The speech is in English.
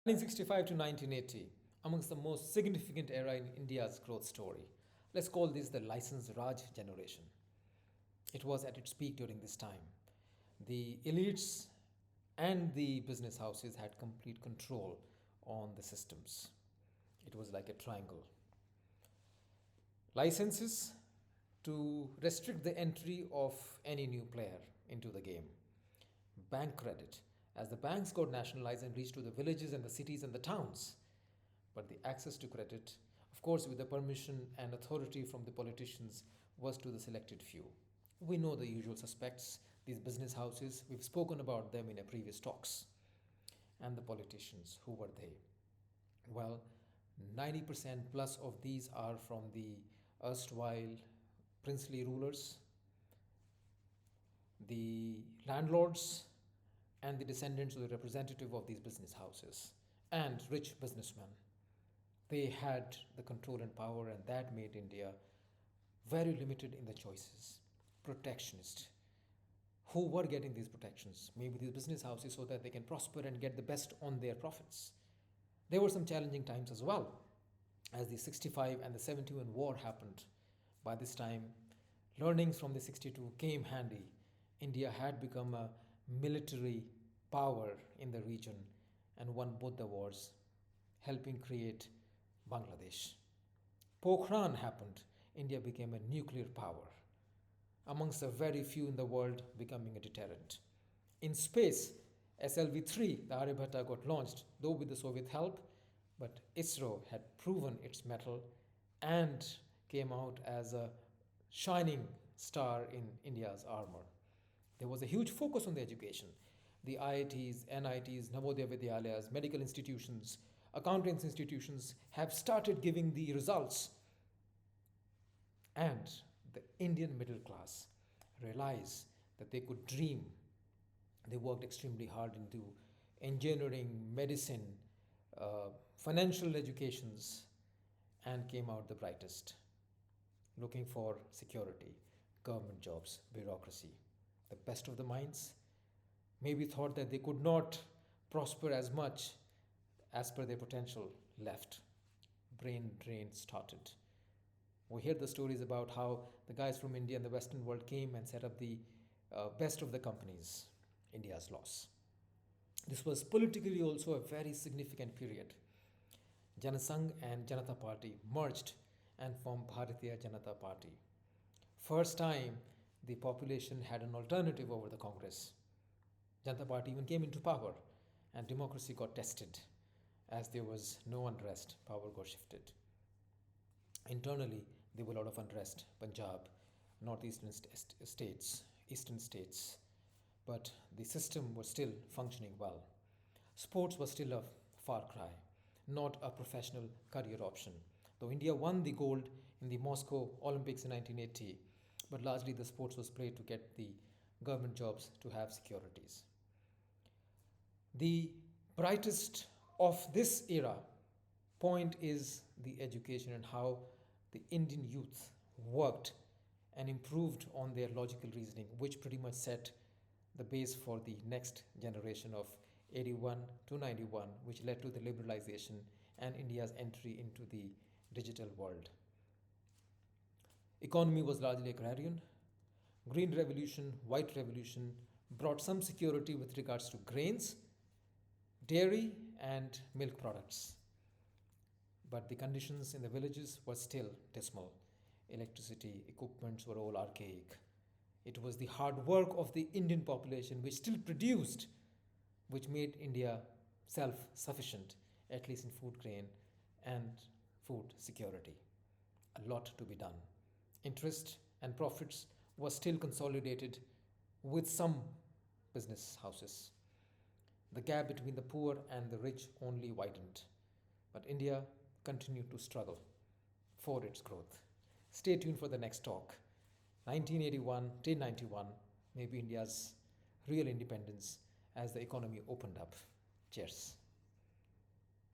1965 to 1980, amongst the most significant era in India's growth story. Let's call this the License Raj generation. It was at its peak during this time. The elites and the business houses had complete control on the systems. It was like a triangle. Licenses to restrict the entry of any new player into the game. Bank credit, as the banks got nationalized and reached to the villages and the cities and the towns. But the access to credit, of course, with the permission and authority from the politicians, was to the selected few. We know the usual suspects, these business houses, we've spoken about them in our previous talks. And the politicians, who were they? Well, 90% plus of these are from the erstwhile princely rulers, the landlords, and the descendants of the representative of these business houses, and rich businessmen. They had the control and power, and that made India very limited in the choices. Protectionist. Who were getting these protections? Maybe these business houses, so that they can prosper and get the best on their profits. There were some challenging times as well, as the 65 and the 71 war happened. By this time, learnings from the 62 came handy. India had become a military power in the region and won both the wars, helping create Bangladesh. Pokhran happened. India became a nuclear power, amongst the very few in the world, becoming a deterrent. In space, SLV 3, the Aryabhata, got launched, though with the Soviet help, but ISRO had proven its mettle and came out as a shining star in India's armor. There was a huge focus on the education. The IITs, NITs, Navodaya Vidyalayas, medical institutions, accountants institutions have started giving the results. And the Indian middle class realized that they could dream. They worked extremely hard into engineering, medicine, financial educations, and came out the brightest, looking for security, government jobs, bureaucracy. The best of the minds maybe thought that they could not prosper as much as per their potential left. Brain drain started. We hear the stories about how the guys from India and the Western world came and set up the best of the companies. India's loss. This was politically also a very significant period. Janasangh and Janata Party merged and formed Bharatiya Janata Party. First time the population had an alternative over the Congress. Janata Party even came into power, and democracy got tested. As there was no unrest, power got shifted. Internally, there was a lot of unrest. Punjab, northeastern states, eastern states. But the system was still functioning well. Sports was still a far cry, not a professional career option. Though India won the gold in the Moscow Olympics in 1980, but largely the sports was played to get the government jobs to have securities. The brightest of this era point is the education and how the Indian youth worked and improved on their logical reasoning, which pretty much set the base for the next generation of 81 to 91, which led to the liberalization and India's entry into the digital world. Economy was largely agrarian. Green revolution, white revolution brought some security with regards to grains, dairy, and milk products. But the conditions in the villages were still dismal. Electricity, equipments were all archaic. It was the hard work of the Indian population which still produced, which made India self-sufficient, at least in food grain and food security. A lot to be done. Interest and profits were still consolidated with some business houses. The gap between the poor and the rich only widened. But India continued to struggle for its growth. Stay tuned for the next talk. 1981 till 91, maybe India's real independence as the economy opened up. Cheers.